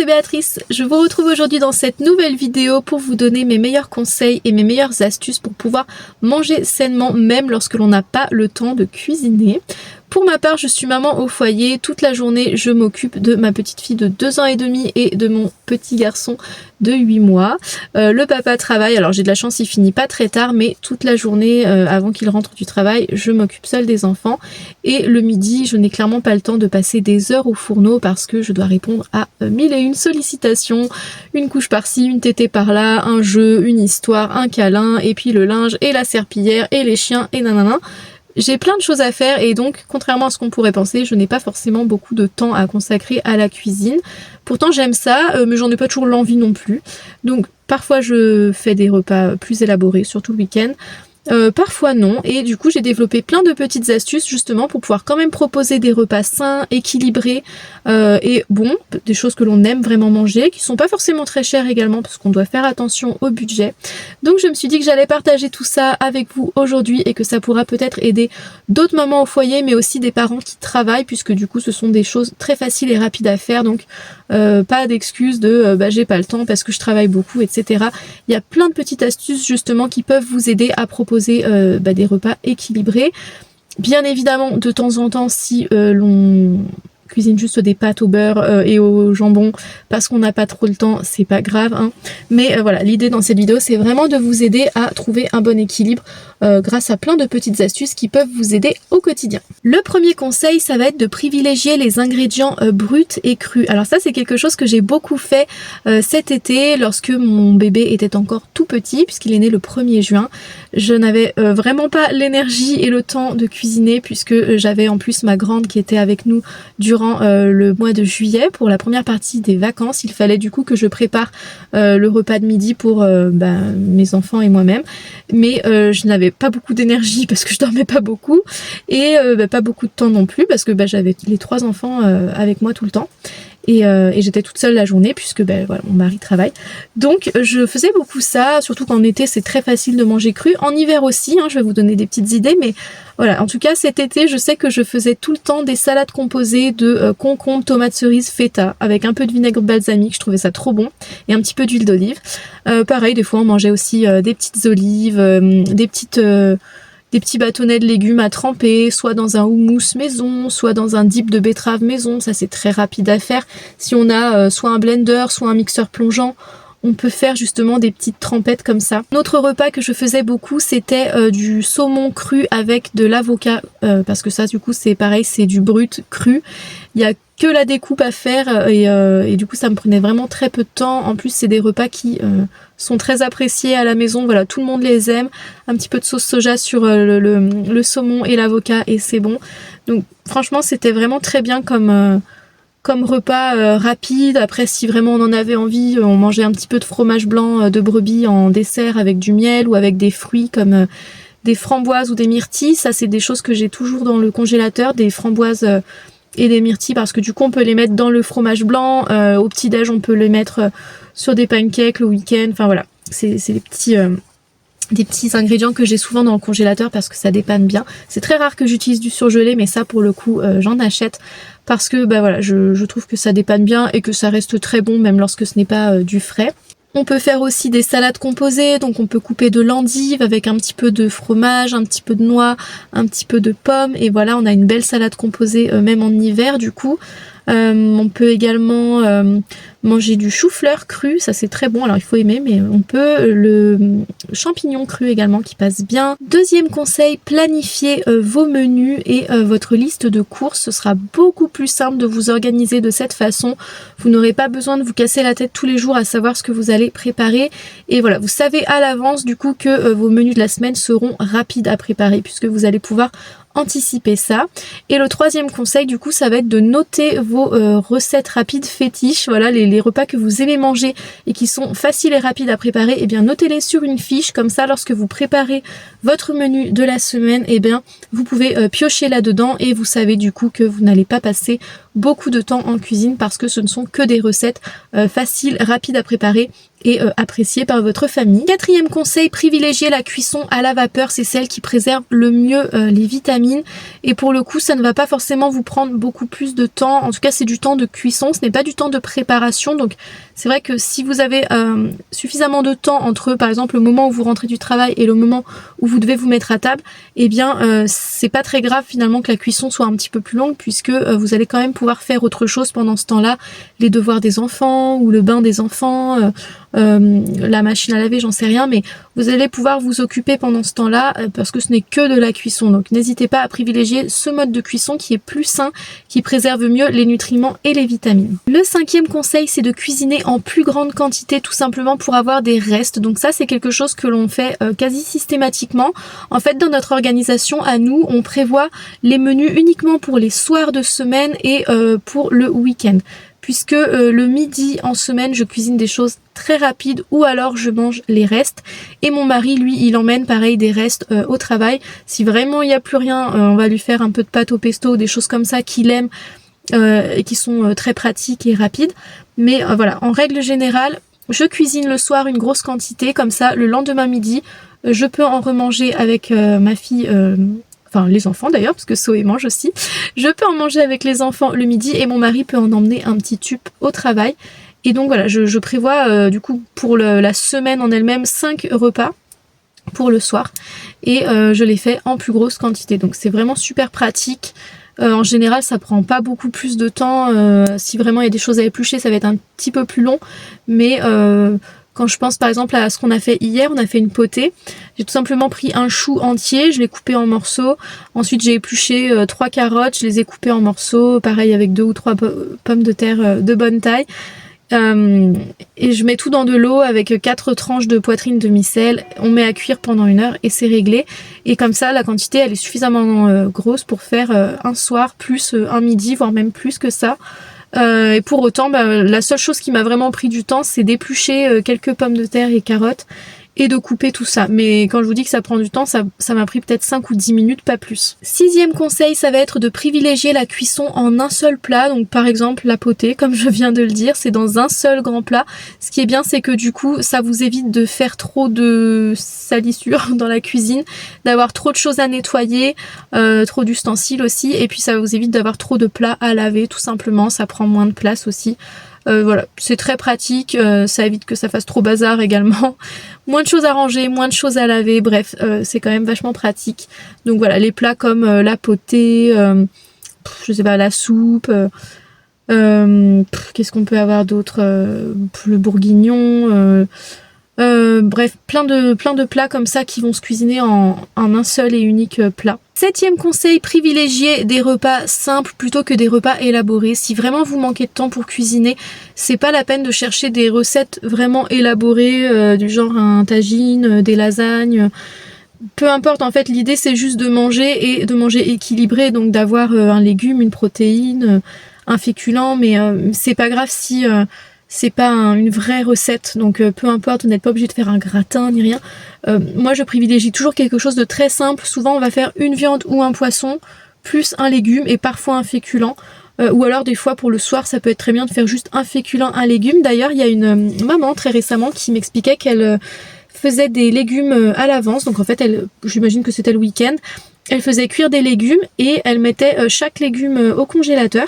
c'est Béatrice, je vous retrouve aujourd'hui dans cette nouvelle vidéo pour vous donner mes meilleurs conseils et mes meilleures astuces pour pouvoir manger sainement même lorsque l'on n'a pas le temps de cuisiner. Pour ma part, je suis maman au foyer, toute la journée je m'occupe de ma petite fille de 2 ans et demi et de mon petit garçon de 8 mois. Le papa travaille, alors j'ai de la chance, il finit pas très tard, mais toute la journée avant qu'il rentre du travail, je m'occupe seule des enfants. Et le midi, je n'ai clairement pas le temps de passer des heures au fourneau parce que je dois répondre à 1001 sollicitations, une couche par-ci, une tétée par-là, un jeu, une histoire, un câlin, et puis le linge, et la serpillière, et les chiens, et nanana. J'ai plein de choses à faire et donc, contrairement à ce qu'on pourrait penser, je n'ai pas forcément beaucoup de temps à consacrer à la cuisine. Pourtant j'aime ça, mais j'en ai pas toujours l'envie non plus. Donc parfois je fais des repas plus élaborés, surtout le week-end. Parfois non, et du coup j'ai développé plein de petites astuces justement pour pouvoir quand même proposer des repas sains, équilibrés et bons, des choses que l'on aime vraiment manger, qui sont pas forcément très chères également parce qu'on doit faire attention au budget. Donc je me suis dit que j'allais partager tout ça avec vous aujourd'hui et que ça pourra peut-être aider d'autres mamans au foyer mais aussi des parents qui travaillent puisque du coup ce sont des choses très faciles et rapides à faire, donc pas d'excuses de j'ai pas le temps parce que je travaille beaucoup, etc. Il y a plein de petites astuces justement qui peuvent vous aider à proposer des repas équilibrés. Bien évidemment, de temps en temps, si l'on cuisine juste des pâtes au beurre et au jambon parce qu'on n'a pas trop le temps, c'est pas grave, hein. Mais voilà, l'idée dans cette vidéo, c'est vraiment de vous aider à trouver un bon équilibre grâce à plein de petites astuces qui peuvent vous aider au quotidien. Le premier conseil, ça va être de privilégier les ingrédients bruts et crus. Alors ça, c'est quelque chose que j'ai beaucoup fait cet été lorsque mon bébé était encore tout petit, puisqu'il est né le 1er juin. Je n'avais vraiment pas l'énergie et le temps de cuisiner puisque j'avais en plus ma grande qui était avec nous durant le mois de juillet pour la première partie des vacances. Il fallait du coup que je prépare le repas de midi pour mes enfants et moi-même, mais je n'avais pas beaucoup d'énergie parce que je dormais pas beaucoup et pas beaucoup de temps non plus parce que j'avais les 3 enfants avec moi tout le temps. Et j'étais toute seule la journée puisque voilà, mon mari travaille. Donc je faisais beaucoup ça, surtout qu'en été c'est très facile de manger cru. En hiver aussi, hein, je vais vous donner des petites idées, mais voilà, en tout cas cet été je sais que je faisais tout le temps des salades composées de concombres, tomates cerises, feta, avec un peu de vinaigre balsamique, je trouvais ça trop bon, et un petit peu d'huile d'olive. Pareil, des fois on mangeait aussi des petites olives, des petits bâtonnets de légumes à tremper, soit dans un houmous maison, soit dans un dip de betterave maison. Ça c'est très rapide à faire. Si on a soit un blender, soit un mixeur plongeant, on peut faire justement des petites trempettes comme ça. Un autre repas que je faisais beaucoup, c'était du saumon cru avec de l'avocat, parce que ça du coup c'est pareil, c'est du brut cru. Il y a que la découpe à faire et du coup ça me prenait vraiment très peu de temps. En plus c'est des repas qui sont très appréciés à la maison, voilà, tout le monde les aime. Un petit peu de sauce soja sur le saumon et l'avocat et c'est bon. Donc franchement c'était vraiment très bien comme repas rapide. Après si vraiment on en avait envie, on mangeait un petit peu de fromage blanc de brebis en dessert avec du miel ou avec des fruits comme des framboises ou des myrtilles. Ça c'est des choses que j'ai toujours dans le congélateur, des framboises et des myrtilles parce que du coup on peut les mettre dans le fromage blanc, au petit-déj on peut les mettre sur des pancakes le week-end, enfin voilà, c'est des petits ingrédients que j'ai souvent dans le congélateur parce que ça dépanne bien. C'est très rare que j'utilise du surgelé, mais ça pour le coup j'en achète parce que voilà, je trouve que ça dépanne bien et que ça reste très bon même lorsque ce n'est pas du frais. On peut faire aussi des salades composées, donc on peut couper de l'endive avec un petit peu de fromage, un petit peu de noix, un petit peu de pommes, et voilà, on a une belle salade composée même en hiver du coup. On peut également manger du chou-fleur cru, ça c'est très bon, alors il faut aimer, mais on peut le champignon cru également qui passe bien. Deuxième conseil, planifiez vos menus et votre liste de courses, ce sera beaucoup plus simple de vous organiser de cette façon. Vous n'aurez pas besoin de vous casser la tête tous les jours à savoir ce que vous allez préparer, et voilà, vous savez à l'avance du coup que vos menus de la semaine seront rapides à préparer puisque vous allez pouvoir anticiper ça. Et le troisième conseil du coup ça va être de noter vos recettes rapides fétiches, voilà les repas que vous aimez manger et qui sont faciles et rapides à préparer, et bien notez-les sur une fiche, comme ça lorsque vous préparez votre menu de la semaine, et bien vous pouvez piocher là-dedans et vous savez du coup que vous n'allez pas passer beaucoup de temps en cuisine parce que ce ne sont que des recettes faciles, rapides à préparer et apprécié par votre famille. Quatrième conseil, privilégiez la cuisson à la vapeur, c'est celle qui préserve le mieux les vitamines et pour le coup ça ne va pas forcément vous prendre beaucoup plus de temps, en tout cas c'est du temps de cuisson, ce n'est pas du temps de préparation, donc c'est vrai que si vous avez suffisamment de temps entre par exemple le moment où vous rentrez du travail et le moment où vous devez vous mettre à table, eh bien c'est pas très grave finalement que la cuisson soit un petit peu plus longue puisque vous allez quand même pouvoir faire autre chose pendant ce temps-là, les devoirs des enfants ou le bain des enfants, la machine à laver, j'en sais rien, mais vous allez pouvoir vous occuper pendant ce temps-là parce que ce n'est que de la cuisson. Donc n'hésitez pas à privilégier ce mode de cuisson qui est plus sain, qui préserve mieux les nutriments et les vitamines. Le cinquième conseil, c'est de cuisiner en plus grande quantité tout simplement pour avoir des restes. Donc ça, c'est quelque chose que l'on fait quasi systématiquement. En fait, dans notre organisation, à nous, on prévoit les menus uniquement pour les soirs de semaine et pour le week-end. Puisque le midi en semaine je cuisine des choses très rapides ou alors je mange les restes et mon mari lui il emmène pareil des restes au travail. Si vraiment il n'y a plus rien, on va lui faire un peu de pâte au pesto ou des choses comme ça qu'il aime et qui sont très pratiques et rapides. Mais voilà, en règle générale je cuisine le soir une grosse quantité, comme ça le lendemain midi je peux en remanger avec ma fille, enfin les enfants d'ailleurs, parce que Zoé mange aussi. Je peux en manger avec les enfants le midi et mon mari peut en emmener un petit tube au travail. Et donc voilà, je prévois du coup pour la semaine en elle-même 5 repas pour le soir. Et je les fais en plus grosse quantité. Donc c'est vraiment super pratique. En général, ça prend pas beaucoup plus de temps. Si vraiment il y a des choses à éplucher, ça va être un petit peu plus long. Mais quand je pense par exemple à ce qu'on a fait hier, on a fait une potée. J'ai tout simplement pris un chou entier, je l'ai coupé en morceaux. Ensuite j'ai épluché 3 carottes, je les ai coupées en morceaux. Pareil avec 2 ou 3 pommes de terre de bonne taille. Et je mets tout dans de l'eau avec 4 tranches de poitrine de micelle. On met à cuire pendant 1 heure et c'est réglé. Et comme ça la quantité elle est suffisamment grosse pour faire un soir plus un midi, voire même plus que ça. Et pour autant, la seule chose qui m'a vraiment pris du temps, c'est d'éplucher quelques pommes de terre et carottes et de couper tout ça. Mais quand je vous dis que ça prend du temps, ça m'a pris peut-être 5 ou 10 minutes, pas plus. Sixième conseil, ça va être de privilégier la cuisson en un seul plat. Donc par exemple la potée, comme je viens de le dire, c'est dans un seul grand plat. Ce qui est bien, c'est que du coup, ça vous évite de faire trop de salissures dans la cuisine, d'avoir trop de choses à nettoyer, trop d'ustensiles aussi, et puis ça vous évite d'avoir trop de plats à laver, tout simplement. Ça prend moins de place aussi. Voilà, c'est très pratique, ça évite que ça fasse trop bazar également. Moins de choses à ranger, moins de choses à laver, bref, c'est quand même vachement pratique. Donc voilà, les plats comme la potée, je sais pas, la soupe, qu'est-ce qu'on peut avoir d'autre, le bourguignon, bref, plein de plats comme ça qui vont se cuisiner en un seul et unique plat. Septième conseil, privilégiez des repas simples plutôt que des repas élaborés. Si vraiment vous manquez de temps pour cuisiner, c'est pas la peine de chercher des recettes vraiment élaborées, du genre un tagine, des lasagnes. Peu importe, en fait, l'idée c'est juste de manger et de manger équilibré, donc d'avoir un légume, une protéine, un féculent, mais c'est pas grave si c'est pas une vraie recette, donc peu importe, vous n'êtes pas obligé de faire un gratin ni rien. Moi je privilégie toujours quelque chose de très simple. Souvent on va faire une viande ou un poisson, plus un légume et parfois un féculent. Ou alors des fois pour le soir ça peut être très bien de faire juste un féculent, un légume. D'ailleurs il y a une maman très récemment qui m'expliquait qu'elle faisait des légumes à l'avance. Donc en fait j'imagine que c'était le week-end. Elle faisait cuire des légumes et elle mettait chaque légume au congélateur.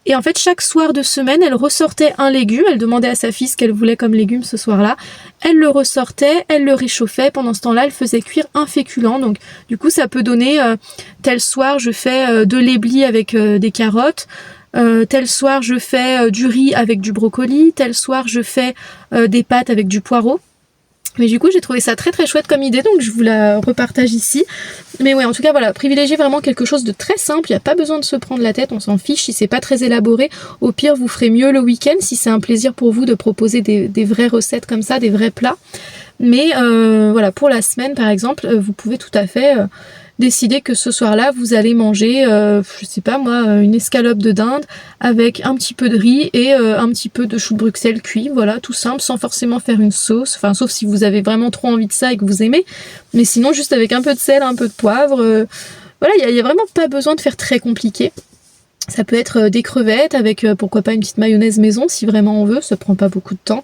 Et en fait, chaque soir de semaine, elle ressortait un légume, elle demandait à sa fille ce qu'elle voulait comme légume ce soir-là, elle le ressortait, elle le réchauffait, pendant ce temps-là, elle faisait cuire un féculent, donc du coup, ça peut donner, tel soir, je fais de l'éblis avec des carottes, tel soir, je fais du riz avec du brocoli, tel soir, je fais des pâtes avec du poireau. Mais du coup j'ai trouvé ça très très chouette comme idée, donc je vous la repartage ici. Mais ouais, en tout cas voilà, privilégiez vraiment quelque chose de très simple, il n'y a pas besoin de se prendre la tête, on s'en fiche si c'est pas très élaboré. Au pire vous ferez mieux le week-end si c'est un plaisir pour vous de proposer des vraies recettes comme ça, des vrais plats. Mais voilà, pour la semaine par exemple, vous pouvez tout à fait décider que ce soir-là vous allez manger, je sais pas moi, une escalope de dinde avec un petit peu de riz et un petit peu de chou de Bruxelles cuit, voilà, tout simple, sans forcément faire une sauce, enfin sauf si vous avez vraiment trop envie de ça et que vous aimez, mais sinon juste avec un peu de sel, un peu de poivre, voilà, il y a vraiment pas besoin de faire très compliqué. Ça peut être des crevettes avec pourquoi pas une petite mayonnaise maison si vraiment on veut, ça prend pas beaucoup de temps.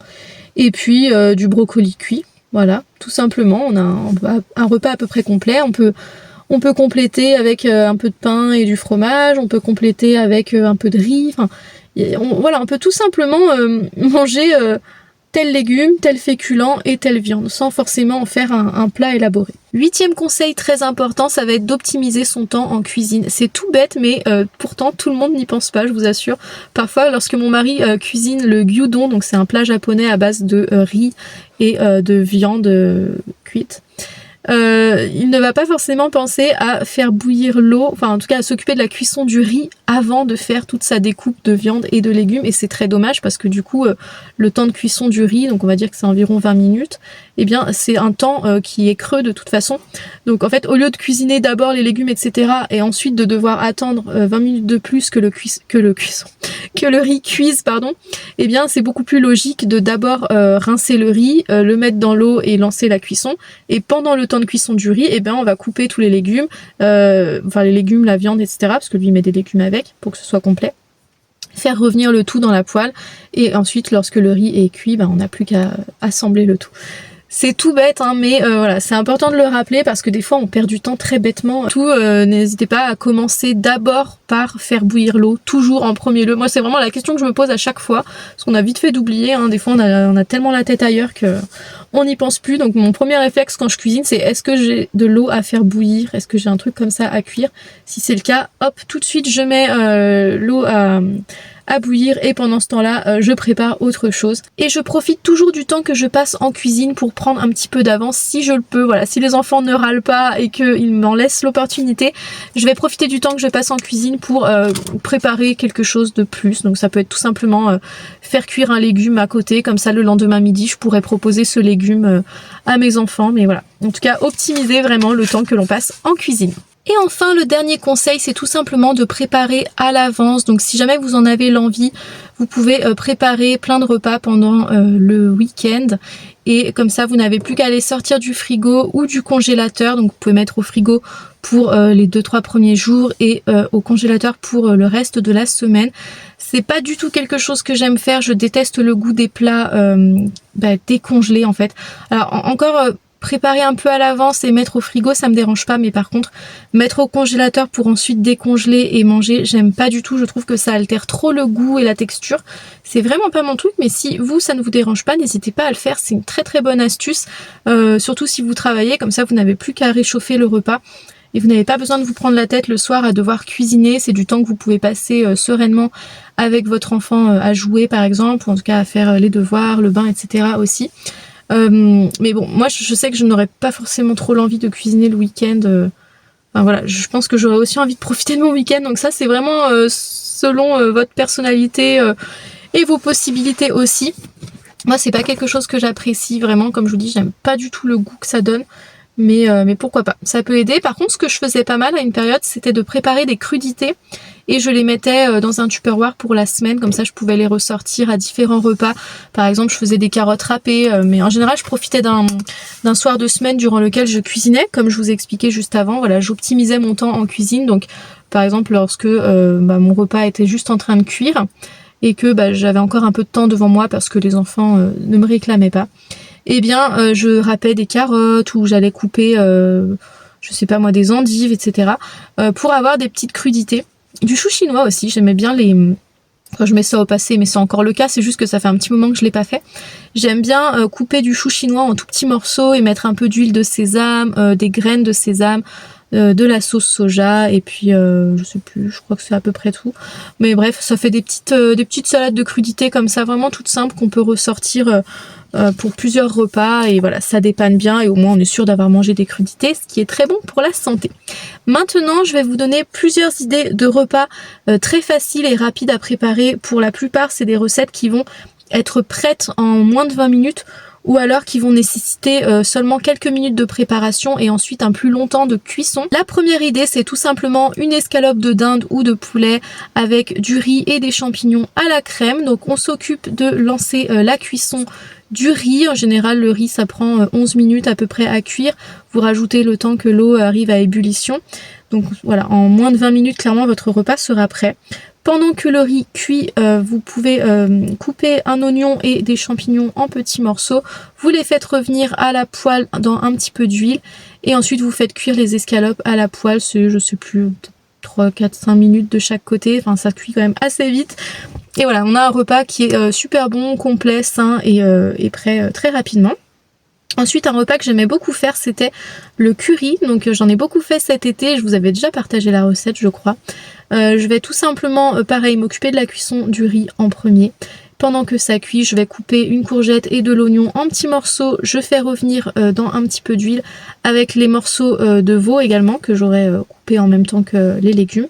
Et puis du brocoli cuit, voilà, tout simplement. On a un repas à peu près complet. On peut compléter avec un peu de pain et du fromage, on peut compléter avec un peu de riz. Enfin, voilà, on peut tout simplement manger tel légume, tel féculent et telle viande, sans forcément en faire un plat élaboré. 8e conseil très important, ça va être d'optimiser son temps en cuisine. C'est tout bête, mais pourtant tout le monde n'y pense pas, je vous assure. Parfois, lorsque mon mari cuisine le gyudon, donc c'est un plat japonais à base de riz et de viande cuite, il ne va pas forcément penser à faire bouillir l'eau, enfin en tout cas à s'occuper de la cuisson du riz avant de faire toute sa découpe de viande et de légumes, et c'est très dommage parce que du coup le temps de cuisson du riz, donc on va dire que c'est environ 20 minutes, et bien c'est un temps qui est creux de toute façon. Donc en fait, au lieu de cuisiner d'abord les légumes etc et ensuite de devoir attendre 20 minutes de plus que le riz cuise, pardon, et bien c'est beaucoup plus logique de d'abord rincer le riz, le mettre dans l'eau et lancer la cuisson, et pendant le temps de cuisson du riz, et bien on va couper tous les légumes, enfin les légumes, la viande etc, parce que lui il met des légumes avec pour que ce soit complet, faire revenir le tout dans la poêle, et ensuite lorsque le riz est cuit, on n'a plus qu'à assembler le tout. C'est tout bête, hein, mais voilà, c'est important de le rappeler parce que des fois on perd du temps très bêtement. N'hésitez pas à commencer d'abord par faire bouillir l'eau, toujours en premier lieu. Moi c'est vraiment la question que je me pose à chaque fois, parce qu'on a vite fait d'oublier, hein. Des fois on a tellement la tête ailleurs que on n'y pense plus. Donc mon premier réflexe quand je cuisine, c'est est-ce que j'ai de l'eau à faire bouillir, est-ce que j'ai un truc comme ça à cuire. Si c'est le cas, hop, tout de suite je mets l'eau à bouillir, et pendant ce temps-là, je prépare autre chose. Et je profite toujours du temps que je passe en cuisine pour prendre un petit peu d'avance si je le peux. Voilà, si les enfants ne râlent pas et qu'ils m'en laissent l'opportunité, je vais profiter du temps que je passe en cuisine pour préparer quelque chose de plus. Donc ça peut être tout simplement faire cuire un légume à côté, comme ça le lendemain midi, je pourrais proposer ce légume à mes enfants. Mais voilà, en tout cas, optimiser vraiment le temps que l'on passe en cuisine. Et enfin, le dernier conseil, c'est tout simplement de préparer à l'avance. Donc si jamais vous en avez l'envie, vous pouvez préparer plein de repas pendant le week-end. Et comme ça, vous n'avez plus qu'à les sortir du frigo ou du congélateur. Donc vous pouvez mettre au frigo pour les 2-3 premiers jours et au congélateur pour le reste de la semaine. C'est pas du tout quelque chose que j'aime faire. Je déteste le goût des plats décongelés en fait. Alors encore... préparer un peu à l'avance et mettre au frigo, ça me dérange pas, mais par contre mettre au congélateur pour ensuite décongeler et manger, j'aime pas du tout. Je trouve que ça altère trop le goût et la texture. C'est vraiment pas mon truc, mais si vous ça ne vous dérange pas, n'hésitez pas à le faire. C'est une très très bonne astuce, surtout si vous travaillez, comme ça vous n'avez plus qu'à réchauffer le repas et vous n'avez pas besoin de vous prendre la tête le soir à devoir cuisiner. C'est du temps que vous pouvez passer sereinement avec votre enfant à jouer par exemple, ou en tout cas à faire les devoirs, le bain, etc. aussi. Mais bon, moi je sais que je n'aurais pas forcément trop l'envie de cuisiner le week-end. Enfin voilà, je pense que j'aurais aussi envie de profiter de mon week-end. Donc ça c'est vraiment selon votre personnalité et vos possibilités aussi. Moi c'est pas quelque chose que j'apprécie vraiment, comme je vous dis, j'aime pas du tout le goût que ça donne. Mais pourquoi pas, ça peut aider. Par contre, ce que je faisais pas mal à une période, c'était de préparer des crudités et je les mettais dans un Tupperware pour la semaine, comme ça je pouvais les ressortir à différents repas. Par exemple, je faisais des carottes râpées, mais en général je profitais d'un soir de semaine durant lequel je cuisinais, comme je vous ai expliqué juste avant. Voilà, j'optimisais mon temps en cuisine. Donc par exemple, lorsque mon repas était juste en train de cuire et que j'avais encore un peu de temps devant moi parce que les enfants ne me réclamaient pas, eh bien je râpais des carottes ou j'allais couper je sais pas moi des endives, etc. Pour avoir des petites crudités. Du chou chinois aussi, j'aimais bien Enfin, je mets ça au passé, mais c'est encore le cas, c'est juste que ça fait un petit moment que je l'ai pas fait. J'aime bien couper du chou chinois en tout petits morceaux et mettre un peu d'huile de sésame, des graines de sésame, de la sauce soja, et puis je sais plus, je crois que c'est à peu près tout. Mais bref, ça fait des petites salades de crudités comme ça, vraiment toutes simples qu'on peut ressortir pour plusieurs repas, et voilà, ça dépanne bien et au moins on est sûr d'avoir mangé des crudités, ce qui est très bon pour la santé. Maintenant, je vais vous donner plusieurs idées de repas très faciles et rapides à préparer. Pour la plupart, c'est des recettes qui vont être prêtes en moins de 20 minutes ou alors qui vont nécessiter seulement quelques minutes de préparation et ensuite un plus long temps de cuisson. La première idée, c'est tout simplement une escalope de dinde ou de poulet avec du riz et des champignons à la crème. Donc on s'occupe de lancer la cuisson du riz. En général, le riz, ça prend 11 minutes à peu près à cuire. Vous rajoutez le temps que l'eau arrive à ébullition. Donc voilà, en moins de 20 minutes, clairement, votre repas sera prêt. Pendant que le riz cuit, vous pouvez couper un oignon et des champignons en petits morceaux. Vous les faites revenir à la poêle dans un petit peu d'huile. Et ensuite, vous faites cuire les escalopes à la poêle. C'est, je sais plus, 3, 4, 5 minutes de chaque côté. Enfin, ça cuit quand même assez vite. Et voilà, on a un repas qui est super bon, complet, sain et prêt très rapidement. Ensuite, un repas que j'aimais beaucoup faire, c'était le curry. Donc j'en ai beaucoup fait cet été, je vous avais déjà partagé la recette, je crois. Je vais tout simplement, pareil, m'occuper de la cuisson du riz en premier. Pendant que ça cuit, je vais couper une courgette et de l'oignon en petits morceaux. Je fais revenir dans un petit peu d'huile avec les morceaux de veau également, que j'aurai coupé en même temps que les légumes.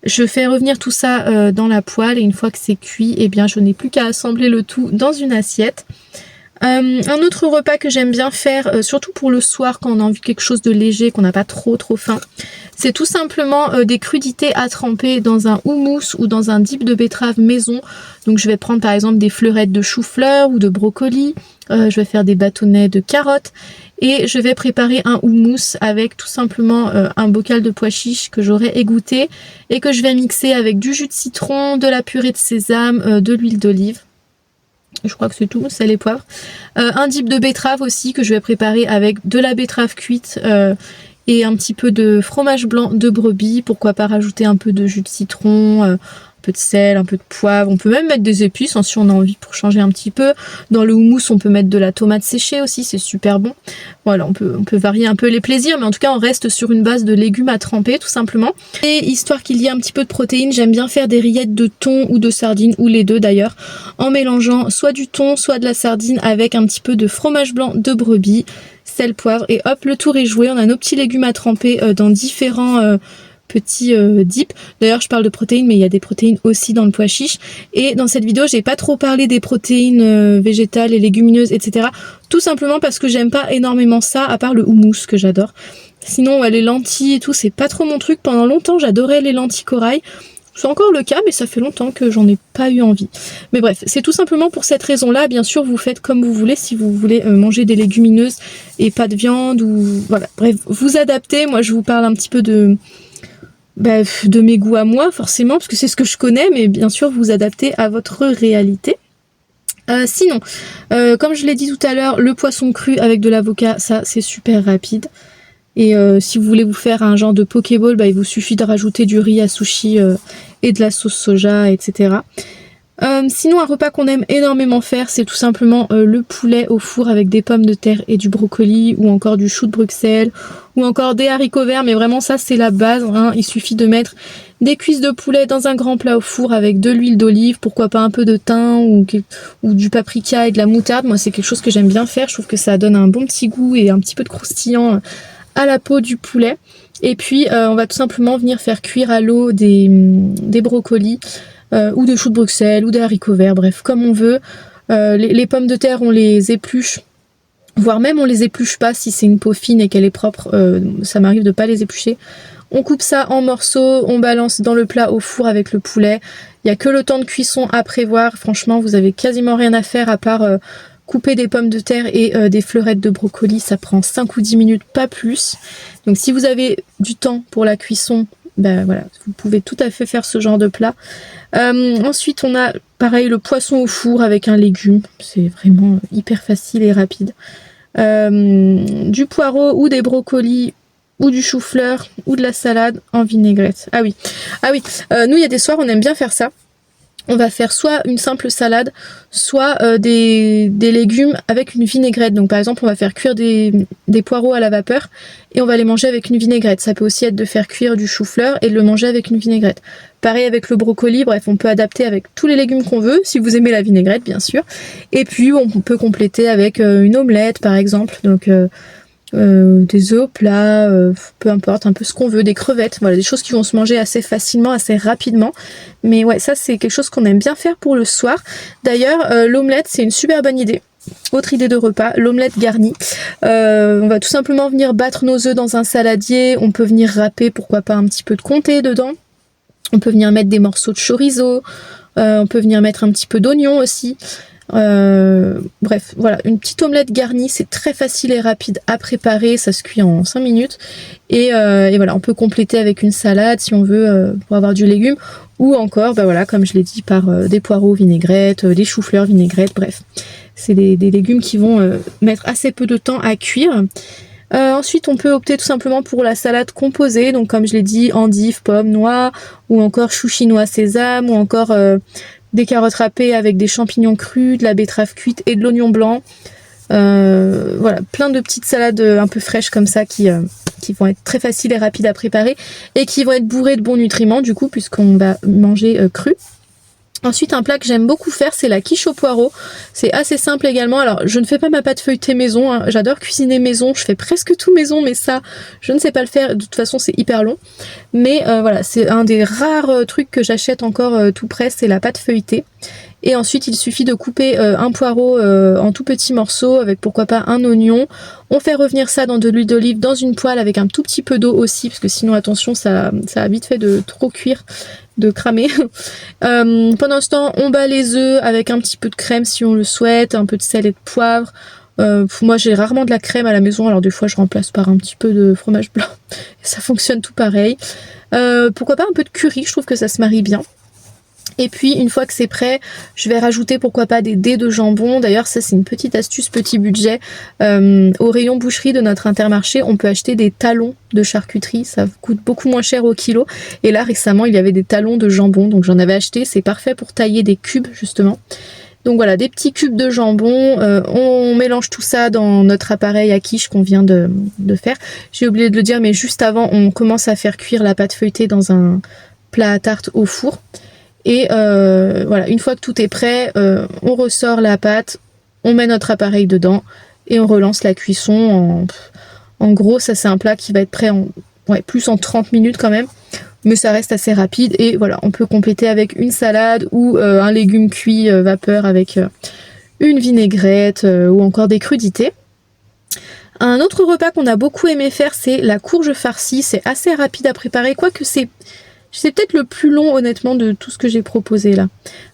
Je fais revenir tout ça dans la poêle et une fois que c'est cuit, eh bien je n'ai plus qu'à assembler le tout dans une assiette. Un autre repas que j'aime bien faire, surtout pour le soir quand on a envie de quelque chose de léger, qu'on n'a pas trop faim, c'est tout simplement des crudités à tremper dans un houmous ou dans un dip de betterave maison. Donc je vais prendre par exemple des fleurettes de chou-fleur ou de brocoli, je vais faire des bâtonnets de carottes et je vais préparer un houmous avec tout simplement un bocal de pois chiches que j'aurai égoutté et que je vais mixer avec du jus de citron, de la purée de sésame, de l'huile d'olive. Je crois que c'est tout, sel et poivre. Un dip de betterave aussi que je vais préparer avec de la betterave cuite et un petit peu de fromage blanc de brebis. Pourquoi pas rajouter un peu de jus de citron, un peu de sel, un peu de poivre. On peut même mettre des épices si on a envie pour changer un petit peu. Dans le houmous, on peut mettre de la tomate séchée aussi, c'est super bon. Voilà, on peut varier un peu les plaisirs, mais en tout cas, on reste sur une base de légumes à tremper tout simplement. Et histoire qu'il y ait un petit peu de protéines, j'aime bien faire des rillettes de thon ou de sardines, ou les deux d'ailleurs, en mélangeant soit du thon, soit de la sardine avec un petit peu de fromage blanc de brebis, sel, poivre, et hop, le tour est joué. On a nos petits légumes à tremper dans différents petits dips. D'ailleurs, je parle de protéines, mais il y a des protéines aussi dans le pois chiche. Et dans cette vidéo, j'ai pas trop parlé des protéines végétales et légumineuses, etc. Tout simplement parce que j'aime pas énormément ça, à part le houmous que j'adore. Sinon, ouais, les lentilles et tout, c'est pas trop mon truc. Pendant longtemps, j'adorais les lentilles corail. C'est encore le cas, mais ça fait longtemps que j'en ai pas eu envie. Mais bref, c'est tout simplement pour cette raison-là. Bien sûr, vous faites comme vous voulez si vous voulez manger des légumineuses et pas de viande ou voilà. Bref, vous adaptez. Moi, je vous parle un petit peu de mes goûts à moi, forcément, parce que c'est ce que je connais, mais bien sûr, vous adaptez à votre réalité. Sinon, comme je l'ai dit tout à l'heure, le poisson cru avec de l'avocat, ça, c'est super rapide. Et si vous voulez vous faire un genre de pokéball, il vous suffit de rajouter du riz à sushi et de la sauce soja, etc. Sinon, un repas qu'on aime énormément faire, c'est tout simplement le poulet au four avec des pommes de terre et du brocoli, ou encore du chou de Bruxelles, ou encore des haricots verts, mais vraiment ça c'est la base, hein. Il suffit de mettre des cuisses de poulet dans un grand plat au four avec de l'huile d'olive, pourquoi pas un peu de thym ou du paprika et de la moutarde. Moi c'est quelque chose que j'aime bien faire, je trouve que ça donne un bon petit goût et un petit peu de croustillant à la peau du poulet. Et puis on va tout simplement venir faire cuire à l'eau des brocolis, ou des choux de Bruxelles, ou des haricots verts, bref, comme on veut. Les pommes de terre, on les épluche, voire même on les épluche pas si c'est une peau fine et qu'elle est propre, ça m'arrive de pas les éplucher. On coupe ça en morceaux, on balance dans le plat au four avec le poulet. Il n'y a que le temps de cuisson à prévoir, franchement vous avez quasiment rien à faire à part couper des pommes de terre et des fleurettes de brocoli, ça prend 5 ou 10 minutes, pas plus. Donc si vous avez du temps pour la cuisson, voilà, vous pouvez tout à fait faire ce genre de plat. Ensuite on a pareil le poisson au four avec un légume, c'est vraiment hyper facile et rapide. Du poireau ou des brocolis ou du chou-fleur ou de la salade en vinaigrette. Ah oui, nous il y a des soirs on aime bien faire ça. On va faire soit une simple salade, soit des légumes avec une vinaigrette. Donc par exemple on va faire cuire des poireaux à la vapeur et on va les manger avec une vinaigrette. Ça peut aussi être de faire cuire du chou-fleur et de le manger avec une vinaigrette. Pareil avec le brocoli, bref on peut adapter avec tous les légumes qu'on veut, si vous aimez la vinaigrette bien sûr. Et puis on peut compléter avec une omelette par exemple, donc des œufs au plat, peu importe, un peu ce qu'on veut, des crevettes, voilà, des choses qui vont se manger assez facilement, assez rapidement. Mais ouais, ça c'est quelque chose qu'on aime bien faire pour le soir. D'ailleurs, l'omelette c'est une super bonne idée. Autre idée de repas, l'omelette garnie. On va tout simplement venir battre nos œufs dans un saladier, on peut venir râper, pourquoi pas un petit peu de comté dedans. On peut venir mettre des morceaux de chorizo, on peut venir mettre un petit peu d'oignon aussi. Bref, voilà, une petite omelette garnie, c'est très facile et rapide à préparer, ça se cuit en 5 minutes. Et voilà, on peut compléter avec une salade si on veut pour avoir du légume. Ou encore, bah voilà, comme je l'ai dit, par des poireaux vinaigrette, des choux-fleurs vinaigrette, bref. C'est des légumes qui vont mettre assez peu de temps à cuire. Ensuite, on peut opter tout simplement pour la salade composée, donc comme je l'ai dit, endives, pommes, noix, ou encore chou chinois sésame, ou encore des carottes râpées avec des champignons crus, de la betterave cuite et de l'oignon blanc. Voilà, plein de petites salades un peu fraîches comme ça qui vont être très faciles et rapides à préparer et qui vont être bourrées de bons nutriments du coup puisqu'on va manger cru. Ensuite, un plat que j'aime beaucoup faire, c'est la quiche au poireau. C'est assez simple également. Alors, je ne fais pas ma pâte feuilletée maison, hein. J'adore cuisiner maison. Je fais presque tout maison, mais ça, je ne sais pas le faire. De toute façon, c'est hyper long. Mais voilà, c'est un des rares trucs que j'achète encore tout prêt, c'est la pâte feuilletée. Et ensuite, il suffit de couper un poireau en tout petits morceaux avec pourquoi pas un oignon. On fait revenir ça dans de l'huile d'olive dans une poêle avec un tout petit peu d'eau aussi, parce que sinon, attention, ça a vite fait de trop cuire, de cramer. Pendant ce temps, on bat les œufs avec un petit peu de crème si on le souhaite, un peu de sel et de poivre. Moi, j'ai rarement de la crème à la maison, alors des fois, je remplace par un petit peu de fromage blanc. Et ça fonctionne tout pareil. Pourquoi pas un peu de curry, je trouve que ça se marie bien. Et puis une fois que c'est prêt, je vais rajouter pourquoi pas des dés de jambon. D'ailleurs ça c'est une petite astuce, petit budget. Au rayon boucherie de notre Intermarché, on peut acheter des talons de charcuterie. Ça coûte beaucoup moins cher au kilo. Et là récemment il y avait des talons de jambon, donc j'en avais acheté. C'est parfait pour tailler des cubes justement. Donc voilà, des petits cubes de jambon. On mélange tout ça dans notre appareil à quiche qu'on vient de faire. J'ai oublié de le dire, mais juste avant on commence à faire cuire la pâte feuilletée dans un plat à tarte au four. Et voilà, une fois que tout est prêt, on ressort la pâte, on met notre appareil dedans et on relance la cuisson. En gros, ça c'est un plat qui va être prêt plus en 30 minutes quand même, mais ça reste assez rapide. Et voilà, on peut compléter avec une salade ou un légume cuit vapeur avec une vinaigrette ou encore des crudités. Un autre repas qu'on a beaucoup aimé faire, c'est la courge farcie. C'est assez rapide à préparer, quoique c'est peut-être le plus long honnêtement de tout ce que j'ai proposé là.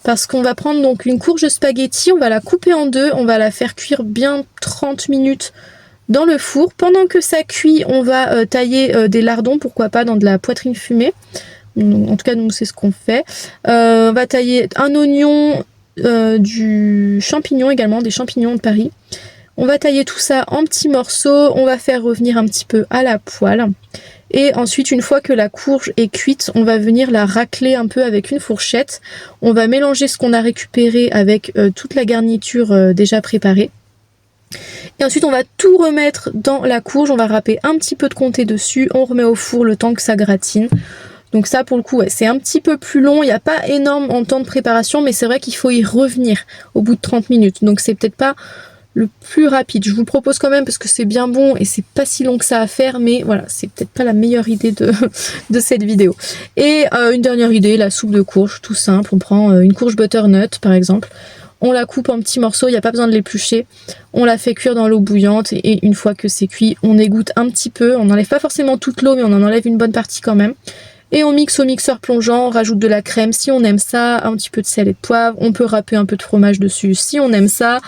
Parce qu'on va prendre donc une courge spaghetti, on va la couper en deux, on va la faire cuire bien 30 minutes dans le four. Pendant que ça cuit, on va tailler des lardons, pourquoi pas dans de la poitrine fumée. En tout cas, nous c'est ce qu'on fait. On va tailler un oignon, du champignon également, des champignons de Paris. On va tailler tout ça en petits morceaux, on va faire revenir un petit peu à la poêle. Et ensuite, une fois que la courge est cuite, on va venir la racler un peu avec une fourchette. On va mélanger ce qu'on a récupéré avec toute la garniture déjà préparée. Et ensuite, on va tout remettre dans la courge. On va râper un petit peu de comté dessus. On remet au four le temps que ça gratine. Donc ça, pour le coup, ouais, c'est un petit peu plus long. Il n'y a pas énorme en temps de préparation, mais c'est vrai qu'il faut y revenir au bout de 30 minutes. Donc c'est peut-être pas le plus rapide. Je vous le propose quand même parce que c'est bien bon et c'est pas si long que ça à faire, mais voilà, c'est peut-être pas la meilleure idée de cette vidéo. Et une dernière idée, la soupe de courge, tout simple. On prend une courge butternut par exemple, on la coupe en petits morceaux, il n'y a pas besoin de l'éplucher, on la fait cuire dans l'eau bouillante et une fois que c'est cuit, on égoutte un petit peu, on n'enlève pas forcément toute l'eau mais on en enlève une bonne partie quand même. Et on mixe au mixeur plongeant, on rajoute de la crème si on aime ça, un petit peu de sel et de poivre, on peut râper un peu de fromage dessus si on aime ça.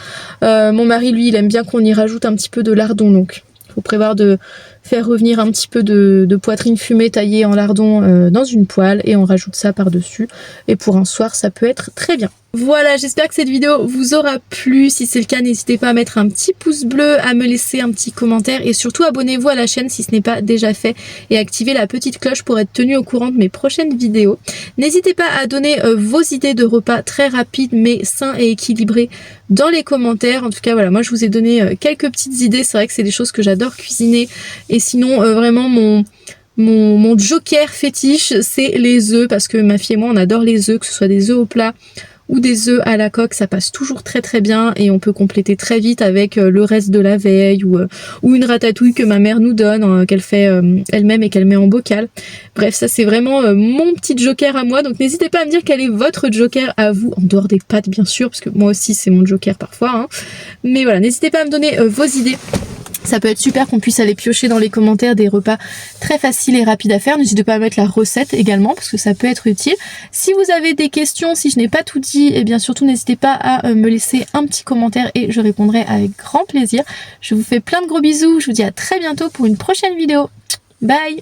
Mon mari lui il aime bien qu'on y rajoute un petit peu de lardon, donc il faut prévoir de faire revenir un petit peu de poitrine fumée taillée en lardon dans une poêle et on rajoute ça par dessus. Et pour un soir ça peut être très bien. Voilà, j'espère que cette vidéo vous aura plu. Si c'est le cas, n'hésitez pas à mettre un petit pouce bleu, à me laisser un petit commentaire et surtout abonnez-vous à la chaîne si ce n'est pas déjà fait et activez la petite cloche pour être tenu au courant de mes prochaines vidéos. N'hésitez pas à donner vos idées de repas très rapides mais sains et équilibrés dans les commentaires. En tout cas, voilà, moi je vous ai donné quelques petites idées. C'est vrai que c'est des choses que j'adore cuisiner et sinon vraiment mon joker fétiche c'est les œufs parce que ma fille et moi on adore les œufs, que ce soit des œufs au plat ou des œufs à la coque, ça passe toujours très très bien et on peut compléter très vite avec le reste de la veille ou une ratatouille que ma mère nous donne, qu'elle fait elle-même et qu'elle met en bocal. Bref, ça c'est vraiment mon petit joker à moi, donc n'hésitez pas à me dire quel est votre joker à vous, en dehors des pâtes bien sûr, parce que moi aussi c'est mon joker parfois, hein. Mais voilà, n'hésitez pas à me donner vos idées. Ça peut être super qu'on puisse aller piocher dans les commentaires des repas très faciles et rapides à faire. N'hésitez pas à mettre la recette également parce que ça peut être utile. Si vous avez des questions, si je n'ai pas tout dit, eh bien surtout n'hésitez pas à me laisser un petit commentaire et je répondrai avec grand plaisir. Je vous fais plein de gros bisous. Je vous dis à très bientôt pour une prochaine vidéo. Bye!